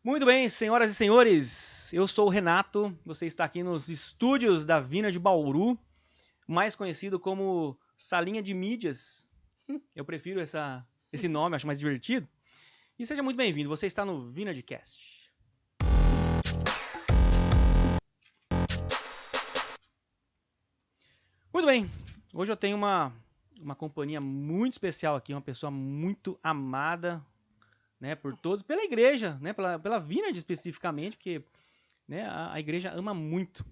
Muito bem, senhoras e senhores, eu sou o Renato, você está aqui nos estúdios da Vina de Bauru, mais conhecido como Salinha de Mídias. Eu prefiro esse nome, acho mais divertido. E seja muito bem-vindo, você está no Vinerdcast. Muito bem, hoje eu tenho uma companhia muito especial aqui, uma pessoa muito amada, né, por todos, pela igreja, né, pela Vinerd especificamente, porque, né, a igreja ama muito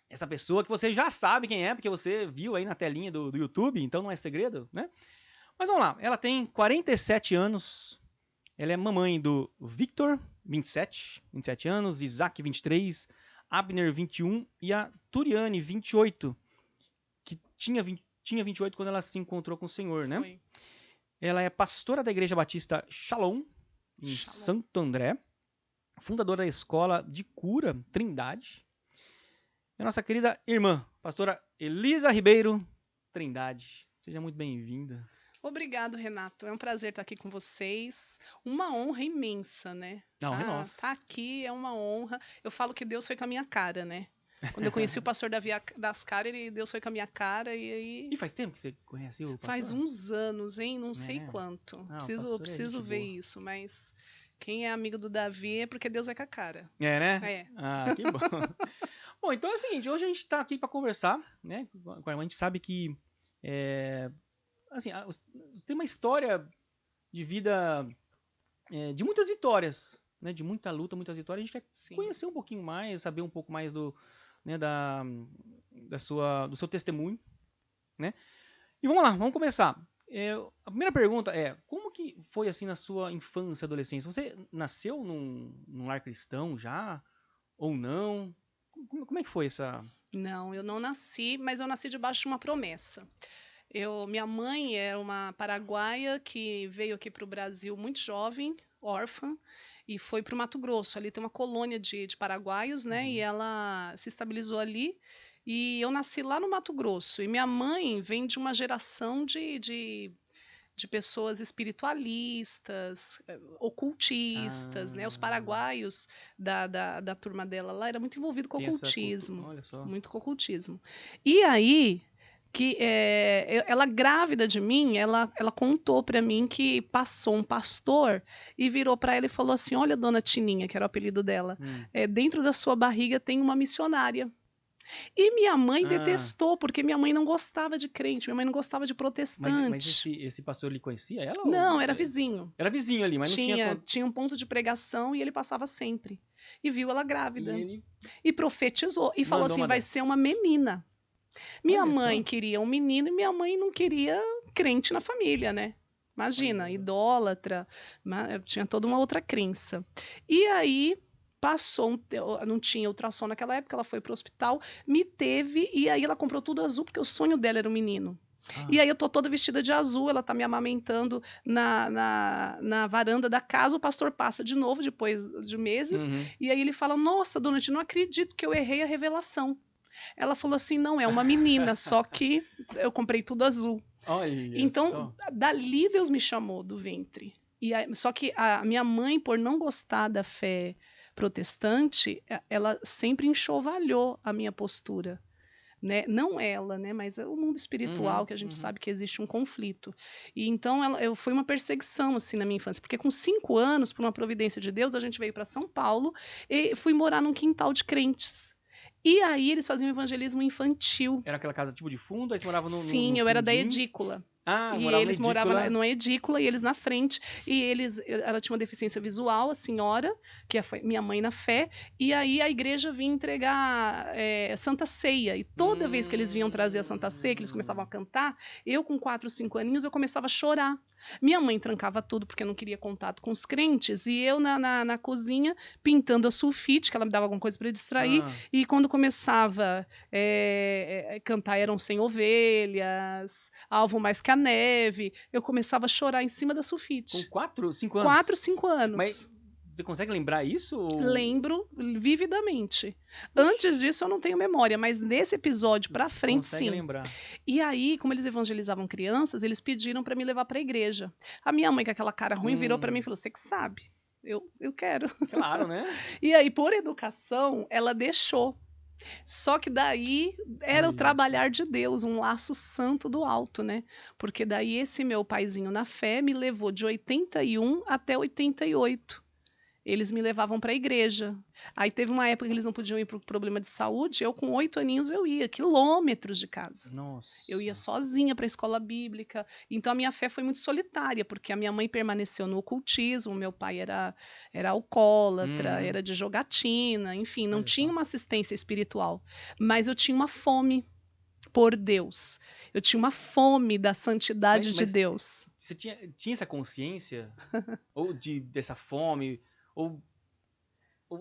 essa pessoa que você já sabe quem é, porque você viu aí na telinha do YouTube, então não é segredo, né? Mas vamos lá, ela tem 47 anos, ela é mamãe do Victor, 27 anos, Isaac, 23, Abner, 21 e a Turiane, 28, que tinha 28 quando ela se encontrou com o Senhor, né? Foi. Ela é pastora da Igreja Batista Shalom, em Santo André, fundadora da Escola de Cura Trindade. E a nossa querida irmã, pastora Elisa Ribeiro Trindade. Seja muito bem-vinda. Obrigado, Renato. É um prazer estar aqui com vocês. Uma honra imensa, né? Não, é nossa. Tá aqui é uma honra. Eu falo que Deus foi com a minha cara, né? Quando eu conheci o pastor Davi das Caras, Deus foi com a minha cara e aí... E faz tempo que você conhece o pastor? Faz uns anos, hein? Não sei quanto. Não, preciso ver isso, mas quem é amigo do Davi é porque Deus é com a cara. É, né? É. Ah, que bom. Bom, então é o seguinte, hoje a gente tá aqui para conversar, né? A gente sabe que assim, tem uma história de vida de muitas vitórias, né? De muita luta, muitas vitórias. A gente quer conhecer um pouquinho mais, saber um pouco mais do seu testemunho, né? E vamos lá, vamos começar. A primeira pergunta é, como que foi assim na sua infância e adolescência? Você nasceu num lar cristão já? Ou não? Como é que foi essa... Não, eu não nasci, mas eu nasci debaixo de uma promessa. Minha mãe era uma paraguaia que veio aqui para o Brasil muito jovem, órfã, e foi para o Mato Grosso. Ali tem uma colônia de paraguaios, né? E ela se estabilizou ali. E eu nasci lá no Mato Grosso. E minha mãe vem de uma geração de pessoas espiritualistas, ocultistas, né? Os paraguaios da turma dela lá era muito envolvido com ocultismo. Olha só. Muito com ocultismo. E aí... ela grávida de mim, ela contou para mim que passou um pastor e virou para ela e falou assim: olha, dona Tininha, que era o apelido dela, dentro da sua barriga tem uma missionária. E minha mãe detestou, porque minha mãe não gostava de crente, minha mãe não gostava de protestante. Mas esse pastor, ele conhecia ela? Não, era vizinho. Era vizinho ali, mas não tinha... Tinha um ponto de pregação e ele passava sempre. E viu ela grávida. E profetizou. E falou assim, vai ser uma menina. Minha mãe queria um menino e minha mãe não queria crente na família, né? Imagina, idólatra, tinha toda uma outra crença. E aí passou, não tinha ultrassom naquela época, ela foi pro hospital, me teve, e aí ela comprou tudo azul, porque o sonho dela era um menino. E aí eu tô toda vestida de azul, ela tá me amamentando na varanda da casa, o pastor passa de novo, depois de meses, e aí ele fala, nossa, dona Tia, não acredito que eu errei a revelação. Ela falou assim, não, é uma menina, só que eu comprei tudo azul. Olha então, só. Dali Deus me chamou do ventre. Só que a minha mãe, por não gostar da fé protestante, ela sempre enxovalhou a minha postura. Né? Não ela, né? Mas é o mundo espiritual, que a gente sabe que existe um conflito. E então foi uma perseguição assim na minha infância, porque com 5 anos, por uma providência de Deus, a gente veio para São Paulo e fui morar num quintal de crentes. E aí eles faziam evangelismo infantil. Era aquela casa tipo de fundo, aí você morava no Sim, eu era da edícula. E eles moravam numa edícula e eles na frente. E ela tinha uma deficiência visual, a senhora, que foi minha mãe na fé. E aí a igreja vinha entregar Santa Ceia. E toda vez que eles vinham trazer a Santa Ceia, que eles começavam a cantar, eu com 4, 5 aninhos, eu começava a chorar. Minha mãe trancava tudo porque não queria contato com os crentes. E eu na cozinha, pintando a sulfite, que ela me dava alguma coisa para distrair. E quando começava cantar Eram 100 Ovelhas, Alvo Mais que a Neve, eu começava a chorar em cima da sulfite. Com 4, 5 anos? 4, 5 anos. Mas você consegue lembrar isso? Ou... Lembro vividamente. Antes disso eu não tenho memória, mas nesse episódio pra frente, sim. Lembrar. E aí, como eles evangelizavam crianças, eles pediram pra me levar pra igreja. A minha mãe, com aquela cara ruim, virou pra mim e falou, você que sabe. Eu quero. Claro, né? E aí, por educação, ela deixou. Só que daí era o trabalhar de Deus, um laço santo do alto, né? Porque daí esse meu paizinho na fé me levou de 81 até 88. Eles me levavam para a igreja. Aí teve uma época que eles não podiam ir por problema de saúde. Eu, com 8 aninhos, eu ia quilômetros de casa. Nossa. Eu ia sozinha para a escola bíblica. Então a minha fé foi muito solitária, porque a minha mãe permaneceu no ocultismo, meu pai era alcoólatra, era de jogatina, enfim, não tinha uma assistência espiritual. Mas eu tinha uma fome por Deus. Eu tinha uma fome da santidade de Deus. Você tinha essa consciência? Ou dessa fome? Ou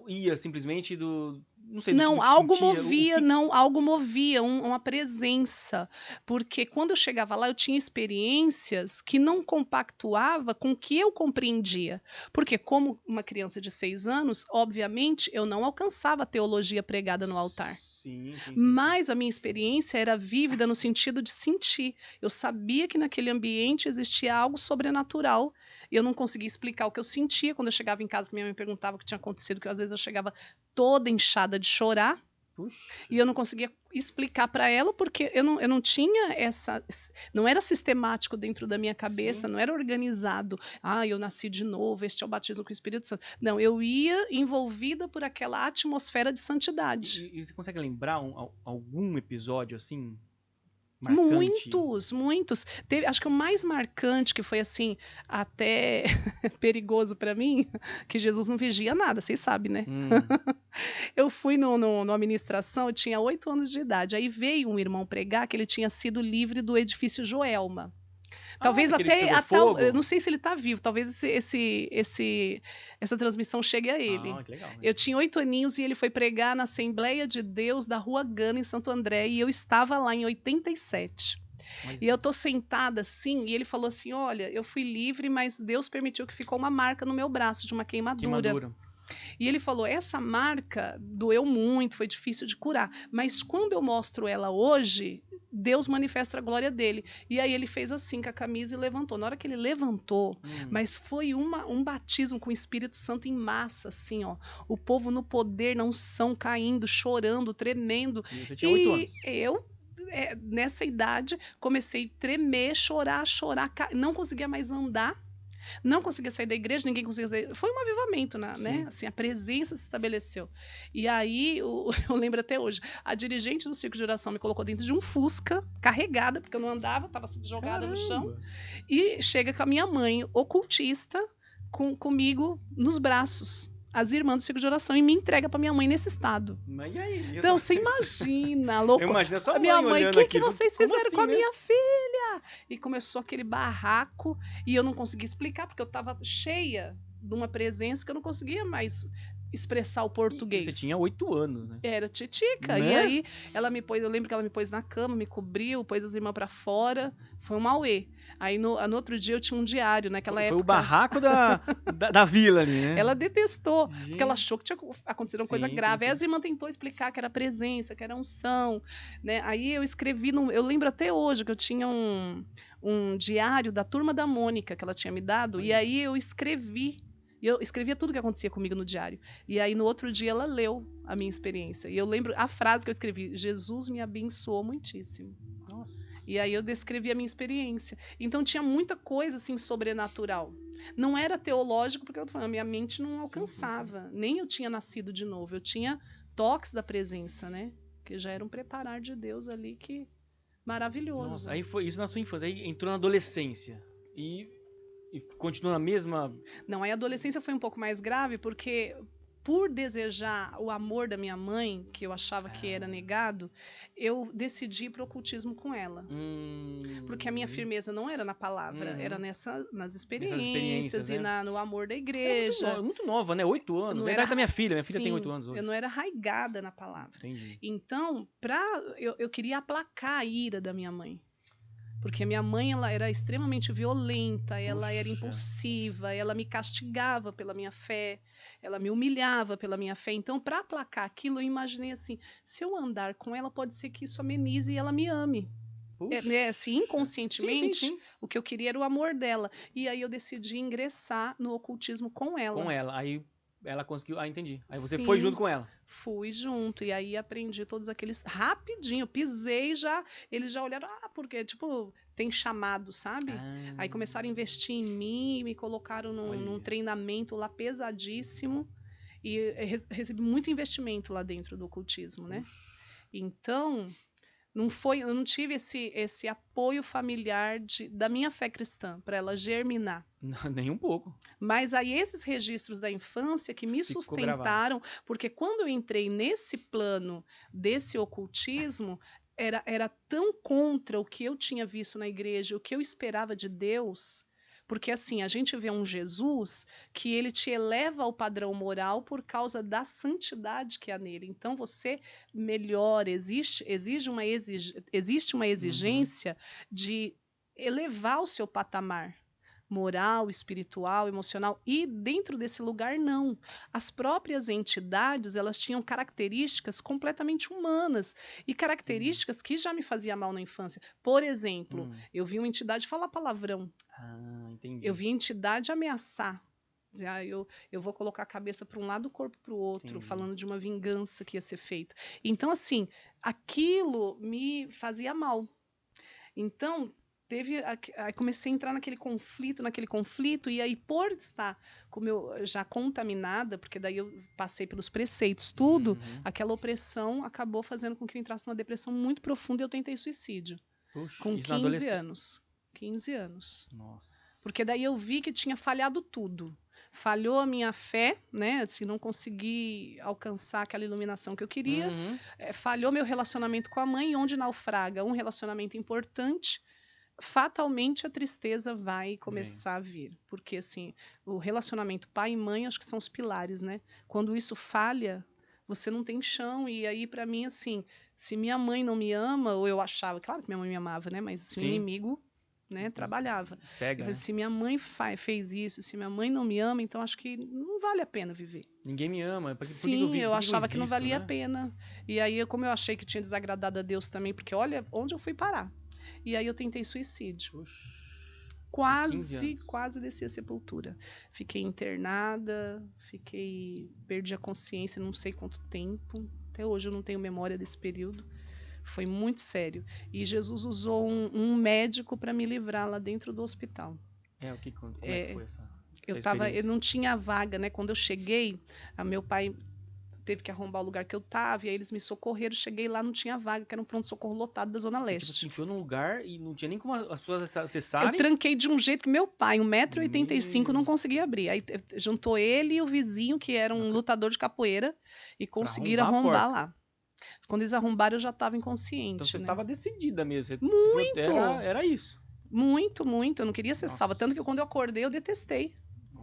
ia simplesmente do... Não sei, não, do que algo sentia, movia, não, algo movia, uma presença. Porque quando eu chegava lá, eu tinha experiências que não compactuava com o que eu compreendia. Porque como uma criança de 6 anos, obviamente, eu não alcançava a teologia pregada no altar. Sim. Mas a minha experiência era vívida no sentido de sentir. Eu sabia que naquele ambiente existia algo sobrenatural. Eu não conseguia explicar o que eu sentia quando eu chegava em casa, que minha mãe perguntava o que tinha acontecido, que às vezes eu chegava toda inchada de chorar. Puxa. E eu não conseguia explicar para ela porque eu não tinha essa... Não era sistemático dentro da minha cabeça, não era organizado. Eu nasci de novo, este é o batismo com o Espírito Santo. Não, eu ia envolvida por aquela atmosfera de santidade. E você consegue lembrar algum episódio assim? Marcante? Muitos. Acho que o mais marcante, que foi assim, até perigoso para mim, que Jesus não vigia nada, vocês sabem, né? Eu fui numa administração, eu tinha 8 anos de idade. Aí veio um irmão pregar que ele tinha sido livre do edifício Joelma. Talvez até eu não sei se ele está vivo, talvez essa transmissão chegue a ele. Que legal, né? Eu tinha 8 aninhos e ele foi pregar na Assembleia de Deus da Rua Gana, em Santo André, e eu estava lá em 87. E eu tô sentada assim, e ele falou assim: olha, eu fui livre, mas Deus permitiu que ficou uma marca no meu braço de uma queimadura. E ele falou: essa marca doeu muito, foi difícil de curar, mas quando eu mostro ela hoje, Deus manifesta a glória dele. E aí ele fez assim com a camisa e levantou. Na hora que ele levantou, mas foi um batismo com o Espírito Santo em massa, assim, ó. O povo no poder, na unção, caindo, chorando, tremendo. E você tinha 8 anos. Eu, nessa idade, comecei a tremer, chorar, não conseguia mais andar. Não conseguia sair da igreja, ninguém conseguia sair. Foi um avivamento, né? Assim, a presença se estabeleceu. E aí, eu lembro até hoje, a dirigente do Círculo de Oração me colocou dentro de um Fusca, carregada, porque eu não andava, estava jogada no chão. E chega com a minha mãe, ocultista, comigo nos braços. As irmãs do Círculo de Oração, e me entrega para minha mãe nesse estado. Mas e aí? Então, você imagina, louco. Eu imagino a sua mãe minha mãe, o que vocês fizeram assim, com a minha filha? E começou aquele barraco, e eu não conseguia explicar, porque eu estava cheia de uma presença que eu não conseguia mais expressar o português. E você tinha 8 anos, né? Era titica. Né? E aí, eu lembro que ela me pôs na cama, me cobriu, pôs as irmãs pra fora. Foi um auê. Aí, no outro dia, eu tinha um diário, naquela época. Foi o barraco da vila ali, né? Ela detestou, porque ela achou que tinha acontecido uma coisa grave. Aí as irmãs tentou explicar que era presença, que era unção, né? Aí eu escrevi, eu lembro até hoje que eu tinha um diário da Turma da Mônica que ela tinha me dado, e aí eu escrevia tudo que acontecia comigo no diário. E aí, no outro dia, ela leu a minha experiência. E eu lembro a frase que eu escrevi: Jesus me abençoou muitíssimo. Nossa. E aí eu descrevi a minha experiência. Então tinha muita coisa assim sobrenatural. Não era teológico, porque eu tô falando, a minha mente não alcançava. Sim. Nem eu tinha nascido de novo. Eu tinha toques da presença, né? Que já era um preparar de Deus ali que maravilhoso. Nossa, aí foi isso na sua infância. Aí entrou na adolescência. E continua na mesma... Não, aí a adolescência foi um pouco mais grave, porque por desejar o amor da minha mãe, que eu achava que era negado, eu decidi ir pro ocultismo com ela. Porque a minha firmeza não era na palavra, era nas experiências e né? no amor da igreja. Muito nova, né? 8 anos. Na idade da minha filha tem 8 anos hoje. Eu não era arraigada na palavra. Entendi. Então, eu queria aplacar a ira da minha mãe. Porque a minha mãe, ela era extremamente violenta, ela era impulsiva, ela me castigava pela minha fé, ela me humilhava pela minha fé. Então, para aplacar aquilo, eu imaginei assim, se eu andar com ela, pode ser que isso amenize e ela me ame. assim, inconscientemente, sim. o que eu queria era o amor dela. E aí eu decidi ingressar no ocultismo com ela. Com ela. Aí ela conseguiu. Ah, entendi. Aí você Sim, foi junto com ela. Fui junto. E aí aprendi todos aqueles. Rapidinho, pisei já. Eles já olharam, porque, tipo, tem chamado, sabe? Aí começaram a investir em mim, me colocaram num treinamento lá pesadíssimo. E recebi muito investimento lá dentro do ocultismo, né? Então, eu não tive esse apoio familiar da minha fé cristã para ela germinar. Não, nem um pouco. Mas aí esses registros da infância que me sustentaram, porque quando eu entrei nesse plano desse ocultismo, era tão contra o que eu tinha visto na igreja, o que eu esperava de Deus. Porque assim, a gente vê um Jesus que ele te eleva ao padrão moral por causa da santidade que há nele. Então você melhora, existe uma exigência de elevar o seu patamar moral, espiritual, emocional, e dentro desse lugar não. As próprias entidades, elas tinham características completamente humanas e características que já me faziam mal na infância. Por exemplo, eu vi uma entidade falar palavrão. Entendi. Eu vi a entidade ameaçar. Dizer, eu vou colocar a cabeça para um lado, o corpo para o outro, Entendi. falando de uma vingança que ia ser feita. Então, assim, aquilo me fazia mal. Então, aí comecei a entrar naquele conflito, e aí por estar como eu já contaminada, porque daí eu passei pelos preceitos, tudo, aquela opressão acabou fazendo com que eu entrasse numa depressão muito profunda e eu tentei suicídio. Puxa, com 15 anos. 15 anos. Nossa. Porque daí eu vi que tinha falhado tudo. Falhou a minha fé, né? Assim, não consegui alcançar aquela iluminação que eu queria. Falhou meu relacionamento com a mãe, onde naufraga um relacionamento importante. Fatalmente a tristeza vai começar a vir, porque assim, o relacionamento pai e mãe acho que são os pilares, né? Quando isso falha, você não tem chão, e aí para mim assim, se minha mãe não me ama, ou eu achava, claro que minha mãe me amava, né? Mas assim, o inimigo, né, trabalhava. Cega, falei, se minha mãe fez isso, se minha mãe não me ama, então acho que não vale a pena viver. Ninguém me ama. Sim, eu achava que não valia a pena. E aí, como eu achei que tinha desagradado a Deus também, porque olha onde eu fui parar. E aí eu tentei suicídio. Quase desci a sepultura. Fiquei internada, perdi a consciência não sei quanto tempo. Até hoje eu não tenho memória desse período. Foi muito sério. E Jesus usou um médico para me livrar lá dentro do hospital. Como é que foi essa eu não tinha vaga, né? Quando eu cheguei, meu pai teve que arrombar o lugar que eu tava, e aí eles me socorreram, cheguei lá, não tinha vaga, que era um pronto-socorro lotado da Zona Leste. Você enfiou num lugar e não tinha nem como as pessoas acessarem? Eu tranquei de um jeito que meu pai, 1,85 m, não conseguia abrir. Aí juntou ele e o vizinho, que era um lutador de capoeira, e conseguiram arrombar lá. Quando eles arrombaram, eu já estava inconsciente. Então você estava decidida mesmo. Muito! Era isso. Muito, muito. Eu não queria ser salva. Tanto que quando eu acordei, eu detestei.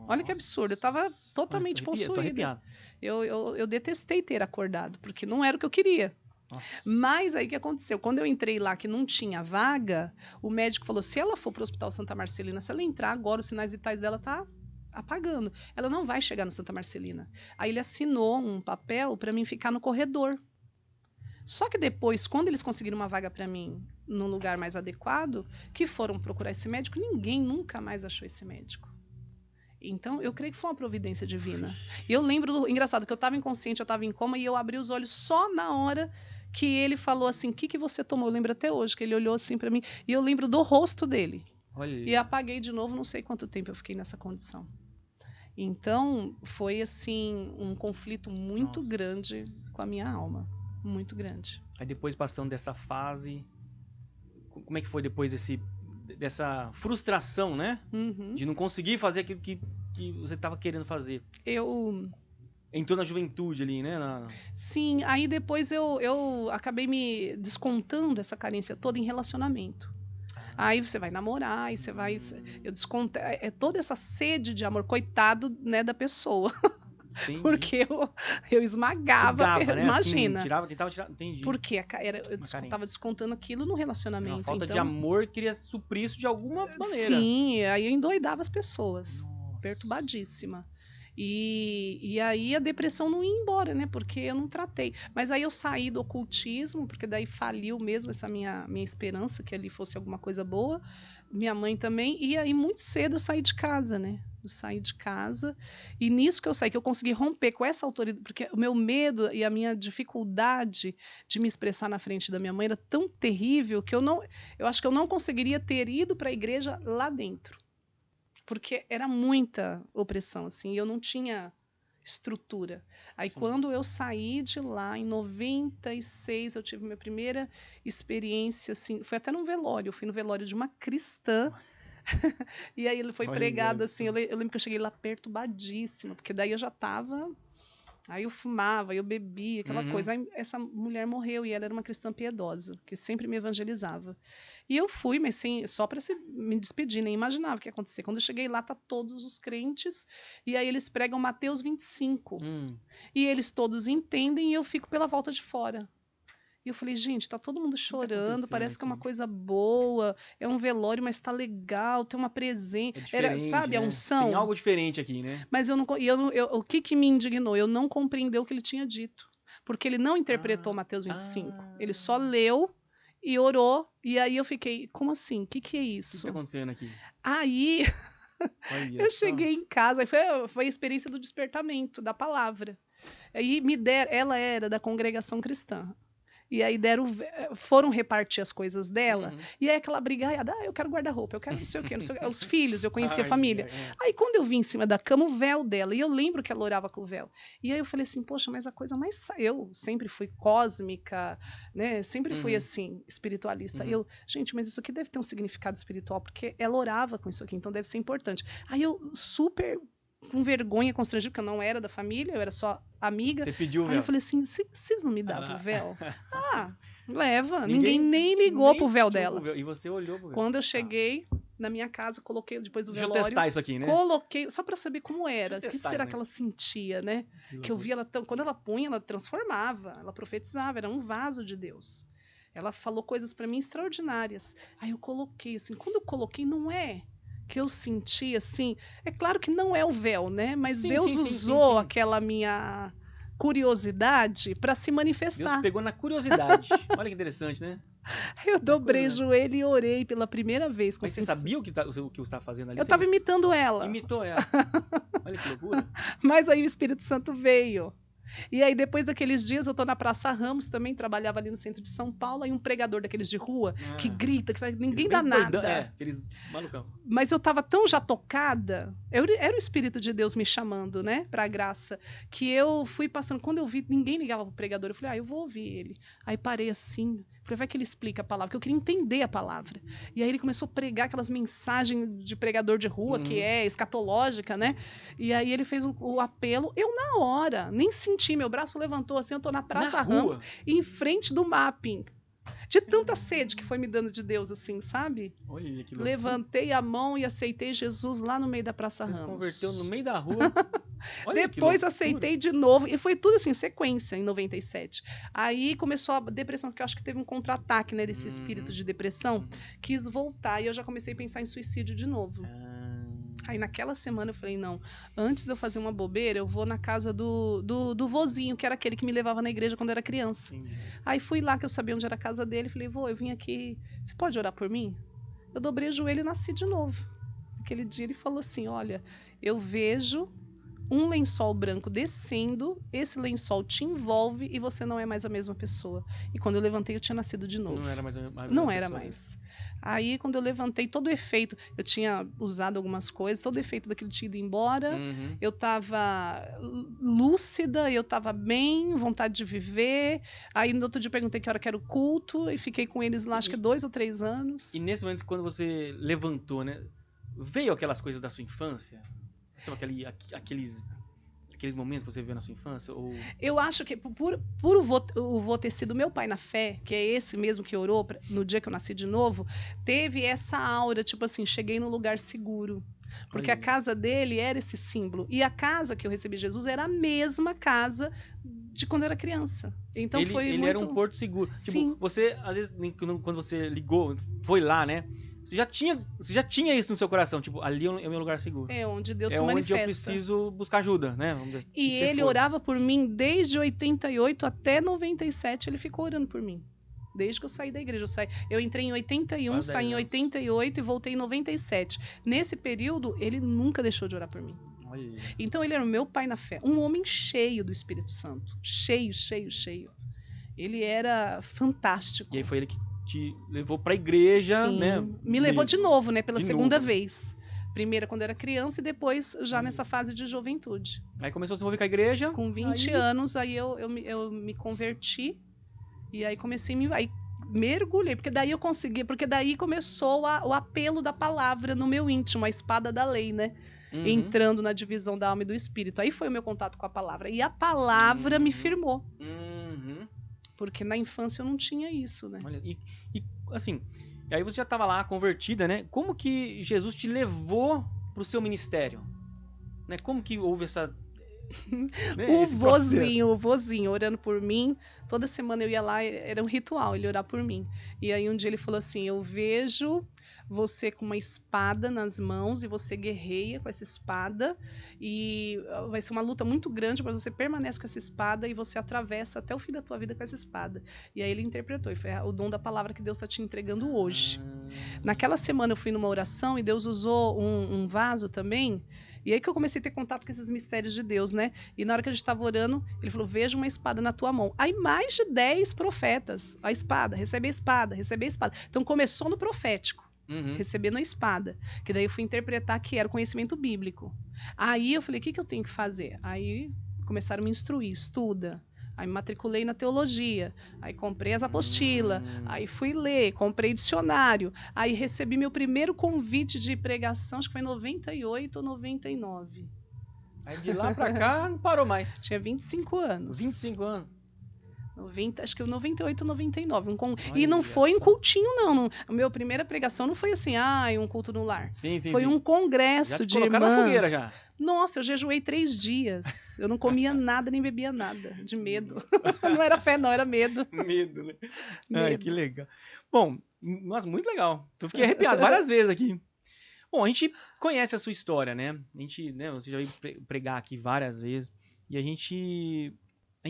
Olha que absurdo. Eu estava totalmente possuída. Tô arrepiado. Eu detestei ter acordado, porque não era o que eu queria. Nossa. Mas aí o que aconteceu? Quando eu entrei lá, que não tinha vaga, o médico falou, se ela for para o Hospital Santa Marcelina, se ela entrar agora, os sinais vitais dela tá apagando. Ela não vai chegar no Santa Marcelina. Aí ele assinou um papel para mim ficar no corredor. Só que depois, quando eles conseguiram uma vaga para mim num lugar mais adequado, que foram procurar esse médico, ninguém nunca mais achou esse médico. Então, eu creio que foi uma providência divina. E eu lembro, engraçado, que eu estava inconsciente, eu estava em coma, e eu abri os olhos só na hora que ele falou assim, o que você tomou? Eu lembro até hoje, que ele olhou assim para mim, e eu lembro do rosto dele. Olha. E apaguei de novo, não sei quanto tempo eu fiquei nessa condição. Então, foi assim, um conflito muito grande com a minha alma. Muito grande. Aí depois, passando dessa fase, como é que foi depois dessa frustração, né? De não conseguir fazer aquilo que você estava querendo fazer. Entrou na juventude ali, né? Sim, aí depois eu acabei me descontando essa carência toda em relacionamento. Aí você vai namorar, aí você vai... Eu desconto... toda essa sede de amor, coitado, né, da pessoa. Entendi. Porque eu esmagava, né? Imagina. Assim, tentava tirar, entendi. Porque eu estava descontando aquilo no relacionamento. Uma falta de amor, queria suprir isso de alguma maneira. Sim, aí eu endoidava as pessoas. Perturbadíssima. E aí a depressão não ia embora, né? Porque eu não tratei. Mas aí eu saí do ocultismo, porque daí faliu mesmo essa minha esperança que ali fosse alguma coisa boa. Minha mãe também. E aí muito cedo eu saí de casa, né? Eu saí de casa. E nisso que eu saí, que eu consegui romper com essa autoridade, porque o meu medo e a minha dificuldade de me expressar na frente da minha mãe era tão terrível que eu acho que eu não conseguiria ter ido para a igreja lá dentro. Porque era muita opressão, assim, e eu não tinha estrutura. Aí, quando eu saí de lá, em 96, eu tive minha primeira experiência, assim, foi até num velório, eu fui no velório de uma cristã, e aí ele foi pregado, assim, eu lembro que eu cheguei lá perturbadíssima, porque daí eu já estava... Aí eu fumava, eu bebia, aquela coisa. Aí essa mulher morreu e ela era uma cristã piedosa, que sempre me evangelizava. E eu fui, mas só para me despedir, nem imaginava o que ia acontecer. Quando eu cheguei lá, tá todos os crentes, e aí eles pregam Mateus 25. E eles todos entendem e eu fico pela volta de fora. E eu falei, gente, tá todo mundo chorando, parece que é uma coisa boa, é um velório, mas tá legal, tem uma presença. Era, sabe, né? a unção. Tem algo diferente aqui, né? Mas o que me indignou? Eu não compreendi o que ele tinha dito. Porque ele não interpretou Mateus 25. Ele só leu e orou. E aí eu fiquei, como assim? O que é isso? O que tá acontecendo aqui? Aí eu cheguei em casa, aí foi a experiência do despertamento da palavra. Aí ela era da congregação cristã. E aí foram repartir as coisas dela. E aí aquela brigaiada, eu quero guarda-roupa, eu quero não sei o quê, não sei o quê. Os filhos, eu conhecia a família. Aí quando eu vi em cima da cama, o véu dela, e eu lembro que ela orava com o véu. E aí eu falei assim, poxa, mas a coisa mais... Eu sempre fui cósmica, né? Sempre fui assim, espiritualista. E gente, mas isso aqui deve ter um significado espiritual, porque ela orava com isso aqui, então deve ser importante. Aí eu super... com vergonha, constrangido, porque eu não era da família, eu era só amiga. Você pediu o véu? Aí eu falei assim, vocês não me davam o véu? Leva. Ninguém nem ligou pro véu dela. E você olhou pro véu? Quando eu cheguei na minha casa, coloquei depois do velório. Deixa eu testar isso aqui, né? Coloquei, só pra saber como era. O que será que ela sentia, né? Que eu via ela, quando ela punha, ela transformava, ela profetizava, era um vaso de Deus. Ela falou coisas pra mim extraordinárias. Aí eu coloquei, assim, quando eu coloquei, não é... que eu senti, assim... É claro que não é o véu, né? Mas Deus usou aquela minha curiosidade para se manifestar. Deus pegou na curiosidade. Olha que interessante, né? Eu dobrei o joelho e orei pela primeira vez. Mas você sabia o que você estava fazendo ali? Eu estava imitando ela. Imitou ela. Olha que loucura. Mas aí o Espírito Santo veio. E aí, depois daqueles dias, eu tô na Praça Ramos, também trabalhava ali no centro de São Paulo, aí um pregador daqueles de rua, que grita, que fala, ninguém dá nada. Aqueles malucão. Mas eu tava tão já tocada, era o Espírito de Deus me chamando, né, pra graça, que eu fui passando, quando eu vi, ninguém ligava pro pregador, eu falei, eu vou ouvir ele. Aí parei assim, falei, vai que ele explica a palavra, porque eu queria entender a palavra. E aí ele começou a pregar aquelas mensagens de pregador de rua, que é escatológica, né? E aí ele fez o apelo, eu na hora, nem senti, meu braço levantou assim, eu tô na Praça Ramos, em frente do mapping. De tanta sede que foi me dando de Deus, assim, sabe? Olha que louco. Levantei a mão e aceitei Jesus lá no meio da Praça Ramos. Você se converteu no meio da rua. Depois aceitei de novo. E foi tudo assim, sequência, em 97. Aí começou a depressão, porque eu acho que teve um contra-ataque, né, desse espírito de depressão. Quis voltar e eu já comecei a pensar em suicídio de novo. Aí naquela semana eu falei, não, antes de eu fazer uma bobeira, eu vou na casa do vozinho, que era aquele que me levava na igreja quando eu era criança. Aí fui lá, que eu sabia onde era a casa dele, falei, vô, eu vim aqui, você pode orar por mim? Eu dobrei o joelho e nasci de novo. Aquele dia ele falou assim, olha, eu vejo um lençol branco descendo, esse lençol te envolve e você não é mais a mesma pessoa. E quando eu levantei, eu tinha nascido de novo. Não era mais a mesma Não era mais. Aí, quando eu levantei, todo o efeito... Eu tinha usado algumas coisas, todo o efeito daquilo tinha ido embora. Eu tava lúcida, eu tava bem, vontade de viver. Aí, no outro dia, eu perguntei que hora que era o culto e fiquei com eles lá, acho que 2 ou 3 anos. E nesse momento, quando você levantou, né? Veio aquelas coisas da sua infância? Sabe aqueles momentos que você viveu na sua infância? Ou... Eu acho que por o vô ter sido meu pai na fé, que é esse mesmo que orou no dia que eu nasci de novo, teve essa aura, tipo assim, cheguei num lugar seguro. Porque a casa dele era esse símbolo. E a casa que eu recebi Jesus era a mesma casa de quando eu era criança. Então ele era um porto seguro. Sim. Tipo, você, às vezes, quando você ligou, foi lá, né? Você já tinha isso no seu coração, tipo, ali é o meu lugar seguro. É onde Deus se É manifesta. onde eu preciso buscar ajuda, né? E ele orava por mim desde 88 até 97, ele ficou orando por mim. Desde que eu saí da igreja. Eu entrei em 81, saí em 88 e voltei em 97. Nesse período, ele nunca deixou de orar por mim. Olha. Então, ele era o meu pai na fé. Um homem cheio do Espírito Santo. Cheio. Ele era fantástico. E aí foi ele que te levou pra igreja, sim, né? Me levou de novo, né? Pela segunda novo. vez. Primeira quando eu era criança e depois já nessa fase de juventude. Aí começou a se envolver com a igreja. Com 20 anos, aí eu me converti. E aí comecei a aí mergulhei, porque daí começou o apelo da palavra no meu íntimo, a espada da lei, né? Entrando na divisão da alma e do espírito. Aí foi o meu contato com a palavra. E a palavra me firmou. Porque na infância eu não tinha isso, né? Olha, e assim, aí você já estava lá convertida, né? Como que Jesus te levou pro seu ministério? Né? Como que houve essa... né, o vozinho orando por mim. Toda semana eu ia lá, era um ritual ele orar por mim. E aí um dia ele falou assim: eu vejo você com uma espada nas mãos e você guerreia com essa espada e vai ser uma luta muito grande, mas você permanece com essa espada e você atravessa até o fim da tua vida com essa espada. E aí ele interpretou, e foi o dom da palavra que Deus está te entregando hoje. Naquela semana eu fui numa oração e Deus usou um vaso também. E aí que eu comecei a ter contato com esses mistérios de Deus, né? E na hora que a gente estava orando, ele falou, veja uma espada na tua mão. Aí mais de 10 profetas, a espada, recebe a espada, recebe a espada. Então começou no profético, recebendo a espada. Que daí eu fui interpretar que era o conhecimento bíblico. Aí eu falei, o que eu tenho que fazer? Aí começaram a me instruir, estuda. Aí me matriculei na teologia, aí comprei as apostilas, aí fui ler, comprei dicionário, aí recebi meu primeiro convite de pregação, acho que foi em 98 ou 99. Aí de lá pra cá não parou mais. Tinha 25 anos. 25 anos. 90, acho que 98 ou 99. E não foi um cultinho, não. A minha primeira pregação não foi assim, um culto no lar. Foi um congresso de irmãs. Na fogueira já. Nossa, eu jejuei 3 dias. Eu não comia nada, nem bebia nada, de medo. Não era fé, não, era medo. Medo, né? Ai, que legal. Bom, mas muito legal. Eu fiquei arrepiado várias vezes aqui. Bom, a gente conhece a sua história, né? A gente, né, você já veio pregar aqui várias vezes. E a gente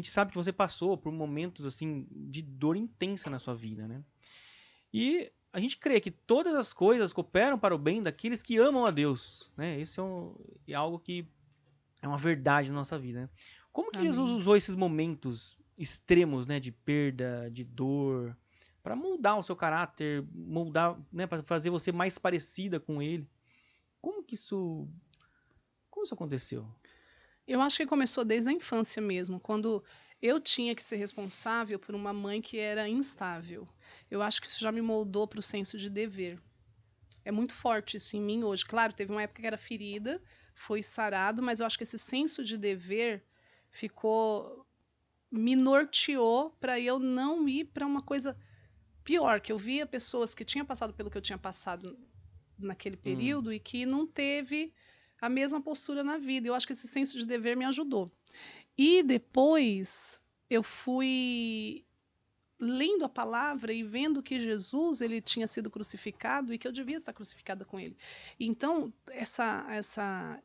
sabe que você passou por momentos, assim, de dor intensa na sua vida, né? E a gente crê que todas as coisas cooperam para o bem daqueles que amam a Deus, né? Isso é algo que é uma verdade na nossa vida, né? Como que Jesus usou esses momentos extremos, né, de perda, de dor, para moldar o seu caráter, né, para fazer você mais parecida com Ele? Como isso aconteceu? Eu acho que começou desde a infância mesmo, quando eu tinha que ser responsável por uma mãe que era instável. Eu acho que isso já me moldou para o senso de dever. É muito forte isso em mim hoje. Claro, teve uma época que era ferida, foi sarado, mas eu acho que esse senso de dever me norteou para eu não ir para uma coisa pior, que eu via pessoas que tinham passado pelo que eu tinha passado naquele período e que não teve a mesma postura na vida. Eu acho que esse senso de dever me ajudou. E depois eu fui lendo a palavra e vendo que Jesus ele tinha sido crucificado e que eu devia estar crucificada com ele. Então,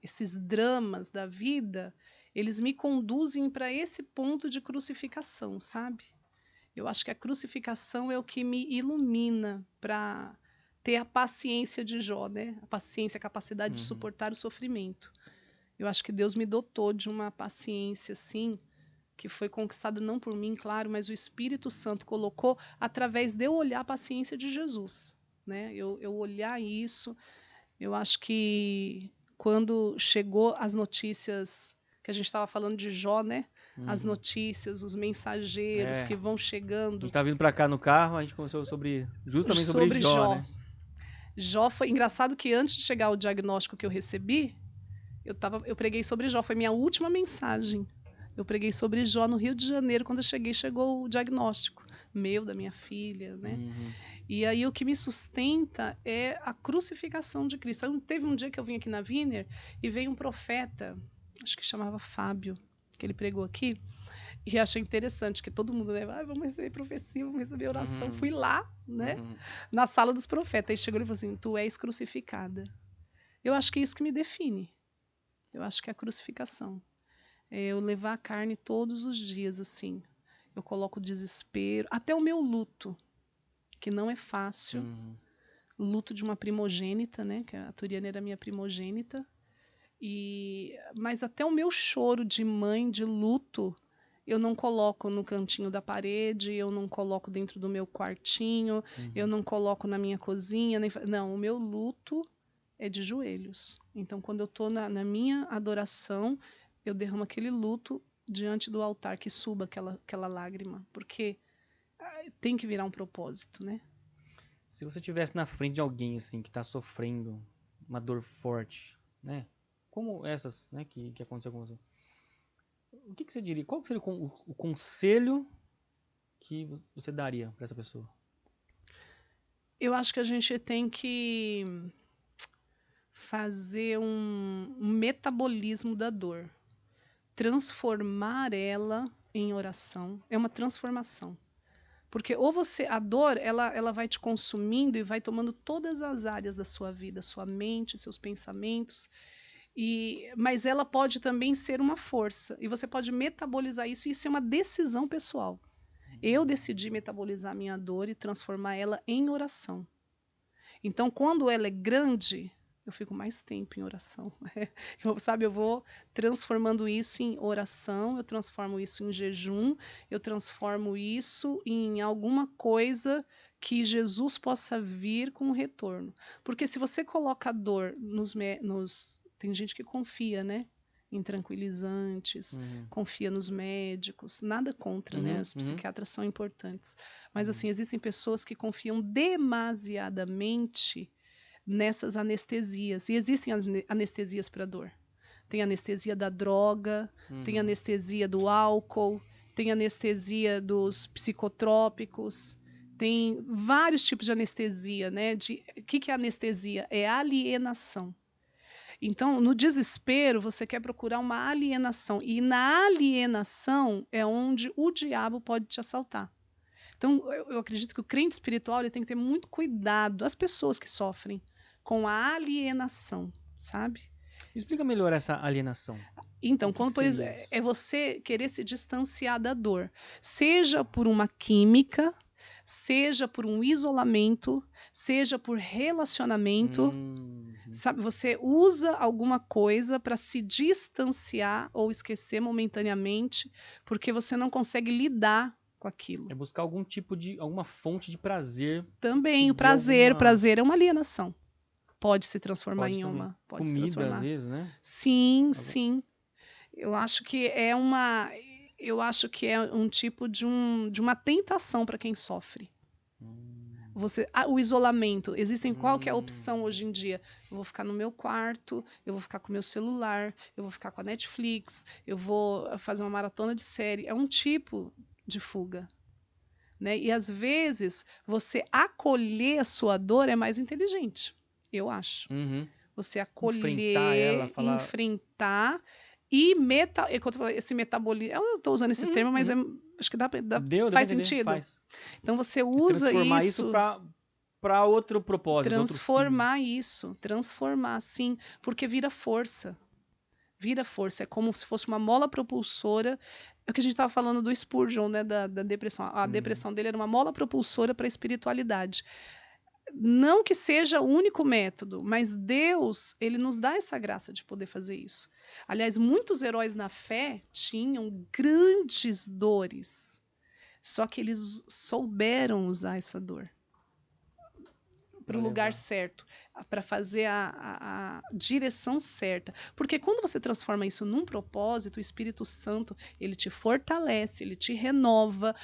esses dramas da vida, eles me conduzem para esse ponto de crucificação, sabe? Eu acho que a crucificação é o que me ilumina para ter a paciência de Jó, né? A paciência, a capacidade de suportar o sofrimento. Eu acho que Deus me dotou de uma paciência, assim, que foi conquistada não por mim, claro, mas o Espírito Santo colocou através de eu olhar a paciência de Jesus, né? Eu olhar isso, eu acho que quando chegou as notícias, que a gente estava falando de Jó, né? As notícias, os mensageiros que vão chegando. A gente estava vindo para cá no carro, a gente conversou justamente sobre Jó, né? Jó foi engraçado que antes de chegar o diagnóstico que eu recebi, eu preguei sobre Jó, foi minha última mensagem. Eu preguei sobre Jó no Rio de Janeiro, quando eu cheguei, chegou o diagnóstico meu, da minha filha, né? E aí o que me sustenta é a crucificação de Cristo. Aí, teve um dia que eu vim aqui na Wiener e veio um profeta, acho que chamava Fábio, que ele pregou aqui, E achei interessante que todo mundo, né? Vamos receber profecia, vamos receber oração. Fui lá, né? Na sala dos profetas. Aí chegou e falou assim: tu és crucificada. Eu acho que é isso que me define. Eu acho que é a crucificação. É eu levar a carne todos os dias, assim. Eu coloco o desespero, até o meu luto, que não é fácil. Luto de uma primogênita, né? Que a Turiane era minha primogênita. Mas até o meu choro de mãe, de luto, eu não coloco no cantinho da parede, eu não coloco dentro do meu quartinho, eu não coloco na minha cozinha. Não, o meu luto é de joelhos. Então, quando eu estou na minha adoração, eu derramo aquele luto diante do altar, que suba aquela lágrima, porque tem que virar um propósito, né? Se você estivesse na frente de alguém assim que está sofrendo uma dor forte, né? Como essas, né, que aconteceu com você. O que você diria? Qual seria o conselho que você daria para essa pessoa? Eu acho que a gente tem que fazer um metabolismo da dor. Transformar ela em oração. É uma transformação. Porque a dor, ela vai te consumindo e vai tomando todas as áreas da sua vida, sua mente, seus pensamentos. Mas ela pode também ser uma força. E você pode metabolizar isso, e isso é uma decisão pessoal. Eu decidi metabolizar minha dor e transformar ela em oração. Então, quando ela é grande, eu fico mais tempo em oração. Eu vou transformando isso em oração, eu transformo isso em jejum, eu transformo isso em alguma coisa que Jesus possa vir com retorno. Porque se você coloca a dor tem gente que confia, né? Em tranquilizantes, confia nos médicos, nada contra, né? Os psiquiatras são importantes. Mas, assim, existem pessoas que confiam demasiadamente nessas anestesias. E existem anestesias para dor. Tem anestesia da droga, tem anestesia do álcool, tem anestesia dos psicotrópicos, tem vários tipos de anestesia, né? O que é anestesia? É alienação. Então, no desespero, você quer procurar uma alienação. E na alienação é onde o diabo pode te assaltar. Então, eu acredito que o crente espiritual ele tem que ter muito cuidado, as pessoas que sofrem, com a alienação, sabe? Explica melhor essa alienação. Então, quando, por exemplo, é você querer se distanciar da dor, seja por uma química, seja por um isolamento, seja por relacionamento, sabe? Você usa alguma coisa para se distanciar ou esquecer momentaneamente, porque você não consegue lidar com aquilo. É buscar alguma fonte de prazer. Também o prazer é uma alienação. Pode se transformar em uma. Pode comida, se transformar. Às vezes, né? Sim, sim. Eu acho que é um tipo de uma tentação para quem sofre. O isolamento. Qual que é a opção hoje em dia? Eu vou ficar no meu quarto, eu vou ficar com o meu celular, eu vou ficar com a Netflix, eu vou fazer uma maratona de série. É um tipo de fuga. Né? E, às vezes, você acolher a sua dor é mais inteligente, eu acho. Você acolher, enfrentar e esse metabolismo. Eu estou usando esse termo, mas acho que faz sentido. Faz. Então, você usa transformar isso para outro propósito. Transformar, sim, porque vira força. Vira força, é como se fosse uma mola propulsora. É o que a gente estava falando do Spurgeon, né, da depressão. A depressão dele era uma mola propulsora para a espiritualidade. Não que seja o único método, mas Deus, ele nos dá essa graça de poder fazer isso. Aliás, muitos heróis na fé tinham grandes dores, só que eles souberam usar essa dor para o lugar certo, para fazer a direção certa. Porque quando você transforma isso num propósito, o Espírito Santo, ele te fortalece, ele te renova,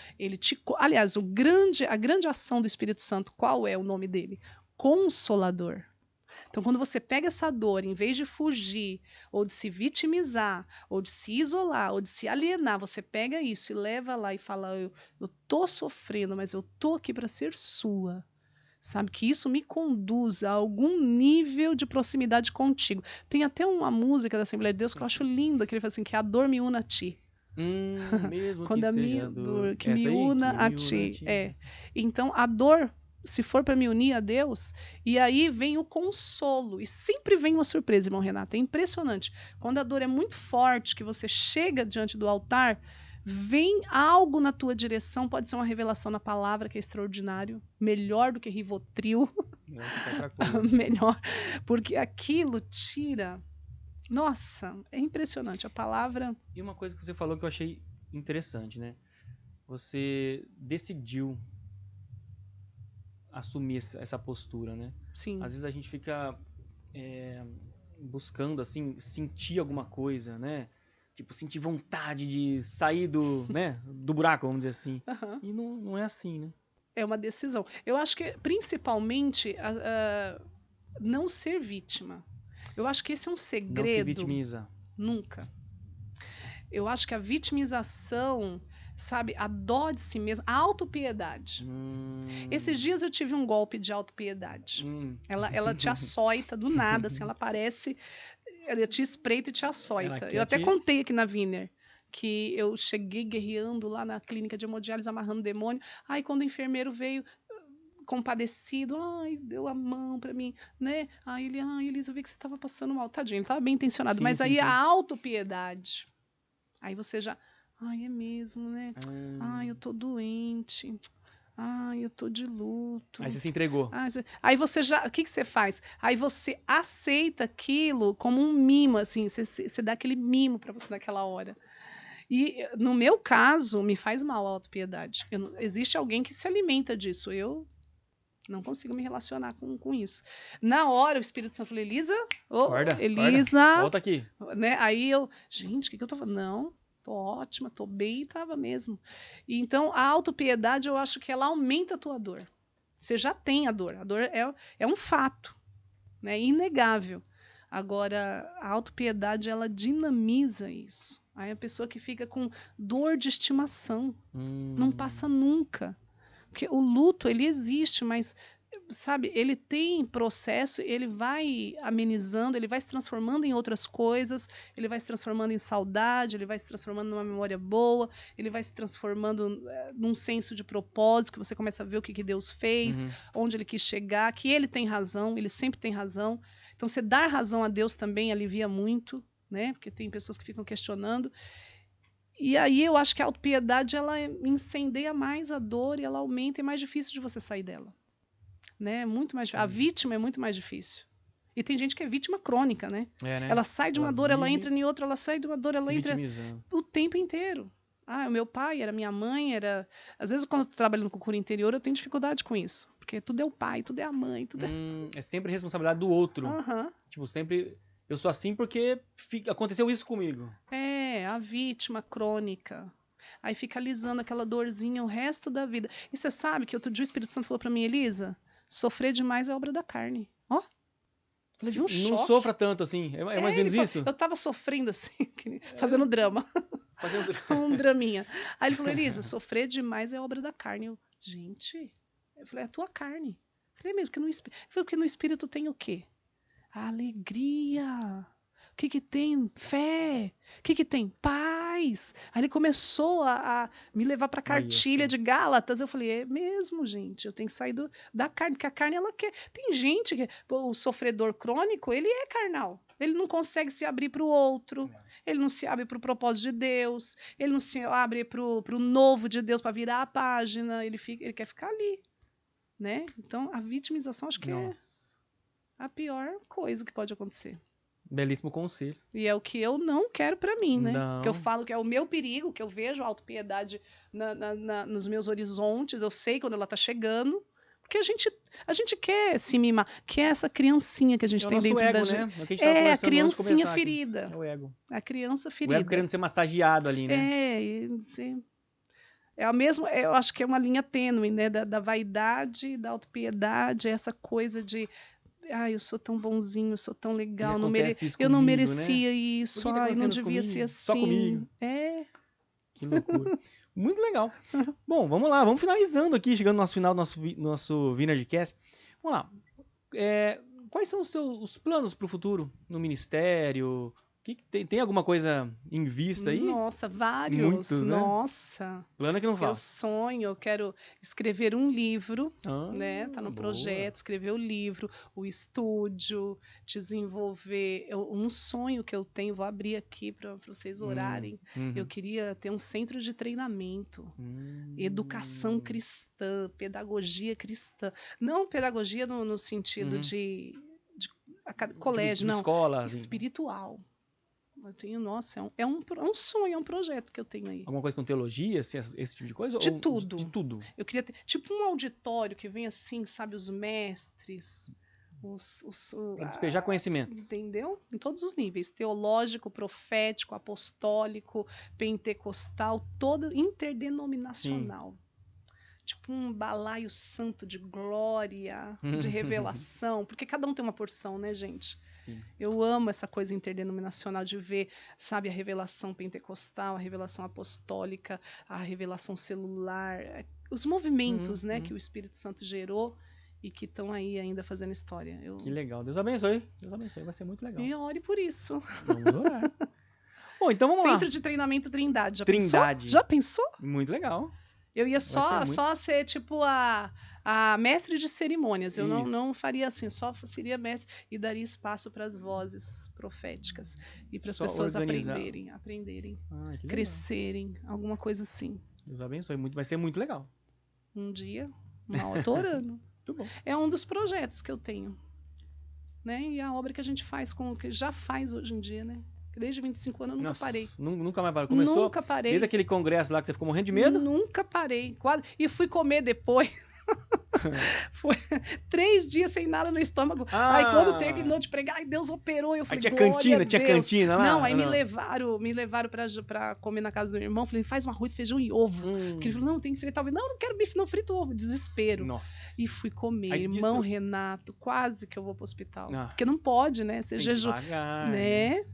aliás, a grande ação do Espírito Santo, qual é o nome dele? Consolador. Então, quando você pega essa dor, em vez de fugir, ou de se vitimizar, ou de se isolar, ou de se alienar, você pega isso e leva lá e fala, eu tô sofrendo, mas eu tô aqui para ser sua. Sabe, que isso me conduz a algum nível de proximidade contigo. Tem até uma música da Assembleia de Deus que eu acho linda, que ele fala assim, que a dor me una a ti. Mesmo Quando que a seja minha dor que essa me aí, una que a me una a ti. ti. É. Então, a dor, se for para me unir a Deus, e aí vem o consolo. E sempre vem uma surpresa, irmão Renato. É impressionante. Quando a dor é muito forte, que você chega diante do altar, vem algo na tua direção, pode ser uma revelação na palavra que é extraordinário, melhor do que Rivotril, Melhor que qualquer coisa. melhor, porque aquilo tira. Nossa, é impressionante. A palavra. E uma coisa que você falou que eu achei interessante, né? Você decidiu assumir essa postura, né? Sim. Às vezes a gente fica buscando, assim, sentir alguma coisa, né? Tipo, sentir vontade de sair do buraco, vamos dizer assim. Uhum. E não é assim, né? É uma decisão. Eu acho que, principalmente, não ser vítima. Eu acho que esse é um segredo. Não se vitimiza. Nunca. Eu acho que a vitimização, sabe, a dó de si mesmo, a autopiedade. Esses dias eu tive um golpe de autopiedade. Ela te açoita do nada, assim, ela aparece, ela te espreita e te açoita. Eu até contei aqui na Wiener que eu cheguei guerreando lá na clínica de hemodiálise, amarrando demônio. Aí quando o enfermeiro veio compadecido, deu a mão pra mim, né? Aí ele, Elisa, eu vi que você tava passando mal. Tadinho, ele tava bem intencionado. Mas aí a autopiedade. Aí você já, é mesmo, né? Eu tô doente. Eu tô de luto. Aí você se entregou. Aí você já, o que você faz? Aí você aceita aquilo como um mimo, assim, você dá aquele mimo pra você naquela hora. E no meu caso, me faz mal a autopiedade. Existe alguém que se alimenta disso. Eu não consigo me relacionar com isso. Na hora, o Espírito Santo falou, Elisa, Elisa, volta aqui. Né? Aí eu, gente, o que eu tô falando? Não, tô ótima, tô bem, e tava mesmo. E então, a autopiedade, eu acho que ela aumenta a tua dor. Você já tem a dor é um fato, né? Inegável. Agora, a autopiedade, ela dinamiza isso. Aí a pessoa que fica com dor de estimação, não passa nunca. Porque o luto, ele existe, mas, sabe, ele tem processo, ele vai amenizando, ele vai se transformando em outras coisas, ele vai se transformando em saudade, ele vai se transformando numa memória boa, ele vai se transformando num senso de propósito, que você começa a ver o que Deus fez, onde ele quis chegar, que ele tem razão, ele sempre tem razão. Então, você dar razão a Deus também alivia muito, né? Porque tem pessoas que ficam questionando. E aí eu acho que a autopiedade, ela incendeia mais a dor e ela aumenta, e é mais difícil de você sair dela. Né? Muito mais, a vítima é muito mais difícil. E tem gente que é vítima crônica, né? Né? Ela sai de uma dor, ela entra em outra, ela sai de uma dor, ela entra o tempo inteiro. O meu pai, era minha mãe, era... Às vezes, quando eu tô trabalhando com cura interior, eu tenho dificuldade com isso. Porque tudo é o pai, tudo é a mãe, tudo é sempre responsabilidade do outro. Uhum. Tipo, sempre... Eu sou assim porque aconteceu isso comigo. A vítima crônica. Aí fica alisando aquela dorzinha o resto da vida. E você sabe que outro dia o Espírito Santo falou pra mim, Elisa, sofrer demais é obra da carne. Ó. Eu levei um choque. Não sofra tanto assim. É mais ou menos isso? Eu tava sofrendo assim, fazendo drama. Um draminha. Aí ele falou, Elisa, sofrer demais é obra da carne. Eu, gente, eu falei, é a tua carne. Eu falei, mesmo, porque no espírito tem o quê? A alegria. O que tem? Fé. O que tem? Paz. Aí ele começou a me levar para a cartilha de Gálatas. Eu falei, é mesmo, gente, eu tenho que sair da carne, porque a carne, ela quer. Tem gente que, o sofredor crônico, ele é carnal. Ele não consegue se abrir para o outro. Ele não se abre para o propósito de Deus. Ele não se abre para o novo de Deus, para virar a página. Ele quer ficar ali. Né? Então, a vitimização, acho que é a pior coisa que pode acontecer. Belíssimo conselho. E é o que eu não quero pra mim, né? Não. Que eu falo que é o meu perigo, que eu vejo a autopiedade nos meus horizontes, eu sei quando ela tá chegando, porque a gente quer se mimar, que é essa criancinha que a gente tem dentro da gente. Né? É a criancinha ferida. É o ego. A criança ferida. O ego querendo ser massageado ali, né? É a mesma, eu acho que é uma linha tênue, né? Da vaidade, da autopiedade, essa coisa de eu sou tão bonzinho, eu sou tão legal, eu não merecia isso, não devia ser assim. Só comigo. Que loucura. Muito legal. Bom, vamos lá, vamos finalizando aqui, chegando no nosso final do nosso Vinerdcast. Vamos lá. Quais são os planos para o futuro no ministério? O Tem alguma coisa em vista aí? Nossa, vários. Muitos, né? Nossa. Plano que não Eu fala. sonho, eu quero escrever um livro, Ah, né? Tá no boa. projeto, escrever o livro, o estúdio, desenvolver. Um sonho que eu tenho, vou abrir aqui para vocês orarem. Eu queria ter um centro de treinamento, educação cristã, pedagogia cristã. Não pedagogia no sentido de colégio, tipo não. escola, assim. Espiritual. Eu tenho, nossa, é um sonho, é um projeto que eu tenho aí. Alguma coisa com teologia, assim, esse tipo de coisa? De ou tudo. De tudo. Eu queria ter, tipo um auditório que vem assim, sabe, os mestres, Pra despejar conhecimento. entendeu? Em todos os níveis, teológico, profético, apostólico, pentecostal, todo interdenominacional. Sim. Tipo um balaio santo de glória, de revelação, porque cada um tem uma porção, né, gente? Sim. Eu amo essa coisa interdenominacional de ver, sabe, a revelação pentecostal, a revelação apostólica, a revelação celular, os movimentos, né, que o Espírito Santo gerou e que estão aí ainda fazendo história. Que legal. Deus abençoe. Deus abençoe. Vai ser muito legal. E ore por isso. Vamos orar. Bom, então vamos lá. Centro de Treinamento Trindade. Pensou? Já pensou? Muito legal. Eu ia só ser tipo a mestre de cerimônias. Eu não faria assim, só seria mestre e daria espaço para as vozes proféticas e para as pessoas aprenderem, crescerem, alguma coisa assim. Deus abençoe, vai ser muito legal. Um dia, mal tô orando. Muito bom. É um dos projetos que eu tenho, né? E a obra que a gente faz que já faz hoje em dia, né? Desde 25 anos eu nunca parei. Nunca mais parei. Começou nunca parei. Desde aquele congresso lá que você ficou morrendo de medo? Nunca parei. Quase. E fui comer depois. Foi 3 dias sem nada no estômago. Aí quando terminou de pregar, ai, Deus operou. Eu falei, tinha cantina lá? Não, aí me levaram pra comer na casa do meu irmão. Falei, faz um arroz, feijão e ovo. Porque ele falou, não, tem que fritar ovo. Não quero bife, não, frito ovo. Desespero. Nossa. E fui comer. Aí, irmão Renato, quase que eu vou pro hospital. Porque não pode, né? Você jejum, né?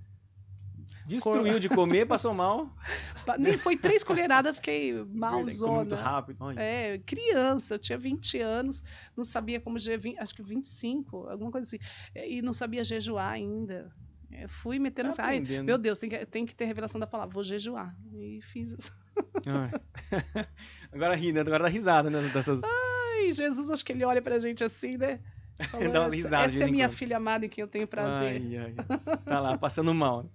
Destruiu de comer, passou mal. Nem foi 3 colheradas, fiquei malzona. Muito rápido. Olha. Criança, eu tinha 20 anos, não sabia como acho que 25, alguma coisa assim. E não sabia jejuar ainda. Fui metendo assim, ai, meu Deus, tem que ter revelação da palavra, vou jejuar. E fiz isso. Agora ri, né? Agora dá risada, né? Ai, Jesus, acho que ele olha pra gente assim, né? Falando, dá uma risada. Essa é minha filha amada em quem eu tenho prazer. Tá lá, passando mal.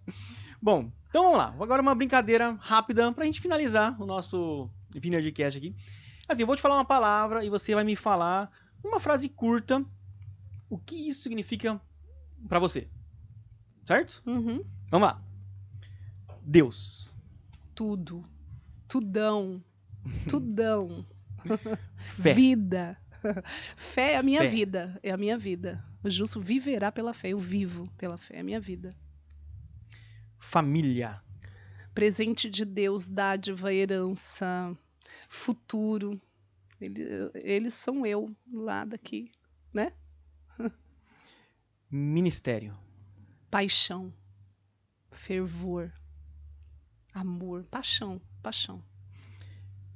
Bom, então vamos lá. Agora uma brincadeira rápida pra gente finalizar o nosso Vineyardcast aqui. Assim, eu vou te falar uma palavra e você vai me falar uma frase curta. O que isso significa pra você? Certo? Uhum. Vamos lá. Deus. Tudo. Tudão. Tudão. Fé. Vida. Fé é a minha vida. É a minha vida. O justo viverá pela fé. Eu vivo pela fé. É a minha vida. Família. Presente de Deus, dádiva, herança, futuro. Eles são eu lá daqui, né? Ministério. Paixão, fervor, amor, paixão.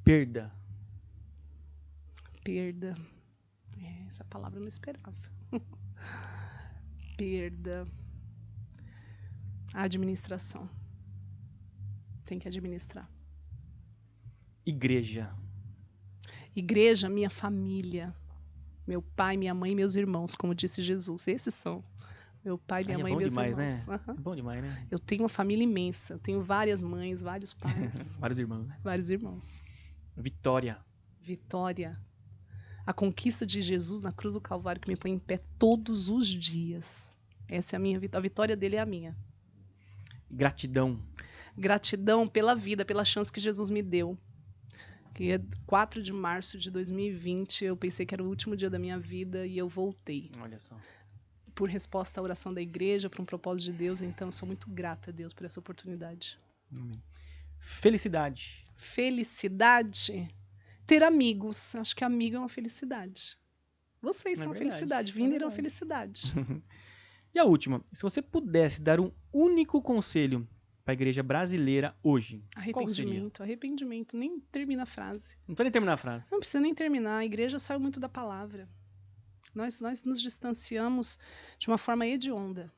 Perda. Perda. Essa palavra eu não esperava. Perda. Administração. Tem que administrar. Igreja. Igreja, minha família. Meu pai, minha mãe e meus irmãos, como disse Jesus. Esses são. Meu pai, minha mãe e meus irmãos. Né? É bom demais, né? Eu tenho uma família imensa. Eu tenho várias mães, vários pais. Vários irmãos. Vários irmãos. Vitória. Vitória. A conquista de Jesus na cruz do Calvário que me põe em pé todos os dias. Essa é a minha vitória. A vitória dele é a minha. Gratidão. Gratidão pela vida, pela chance que Jesus me deu. Que é 4 de março de 2020, eu pensei que era o último dia da minha vida e eu voltei. Olha só. Por resposta à oração da igreja, por um propósito de Deus, então eu sou muito grata a Deus por essa oportunidade. Amém. Felicidade. Felicidade. Ter amigos. Acho que amigo é uma felicidade. Vocês são felicidade. Viner é uma felicidade. E a última, se você pudesse dar um único conselho para a igreja brasileira hoje, qual seria? Arrependimento. Nem termina a frase. Não precisa nem terminar a frase. Não precisa nem terminar. A igreja saiu muito da palavra. Nós nos distanciamos de uma forma hedionda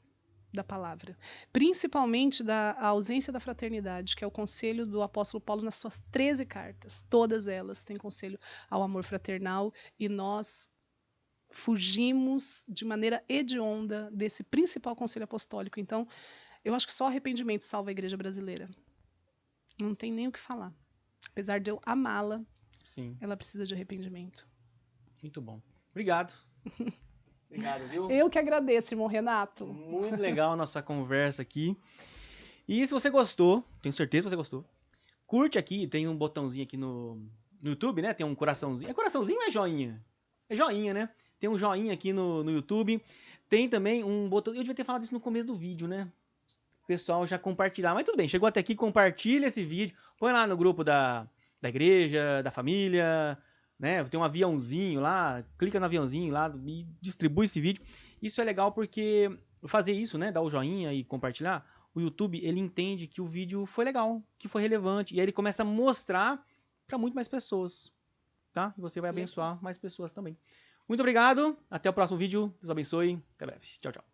da palavra, principalmente da ausência da fraternidade, que é o conselho do apóstolo Paulo nas suas 13 cartas. Todas elas têm conselho ao amor fraternal e nós fugimos de maneira hedionda desse principal conselho apostólico. Então, eu acho que só arrependimento salva a igreja brasileira. Não tem nem o que falar. Apesar de eu amá-la, ela precisa de arrependimento. Muito bom. Obrigado. Obrigado, viu? Eu que agradeço, irmão Renato. Muito legal a nossa conversa aqui. E se você gostou, tenho certeza que você gostou, curte aqui, tem um botãozinho aqui no YouTube, né? Tem um coraçãozinho. É coraçãozinho ou é joinha? É joinha, né? Tem um joinha aqui no YouTube. Tem também um botão... Eu devia ter falado isso no começo do vídeo, né? O pessoal já compartilhar. Mas tudo bem, chegou até aqui, compartilha esse vídeo. Põe lá no grupo da igreja, da família... Né? Tem um aviãozinho lá, clica no aviãozinho lá e distribui esse vídeo. Isso é legal porque fazer isso, né, dar o joinha e compartilhar, o YouTube ele entende que o vídeo foi legal, que foi relevante e aí ele começa a mostrar para muito mais pessoas, tá? E você vai abençoar mais pessoas também. Muito obrigado, até o próximo vídeo, Deus abençoe, até breve, tchau, tchau.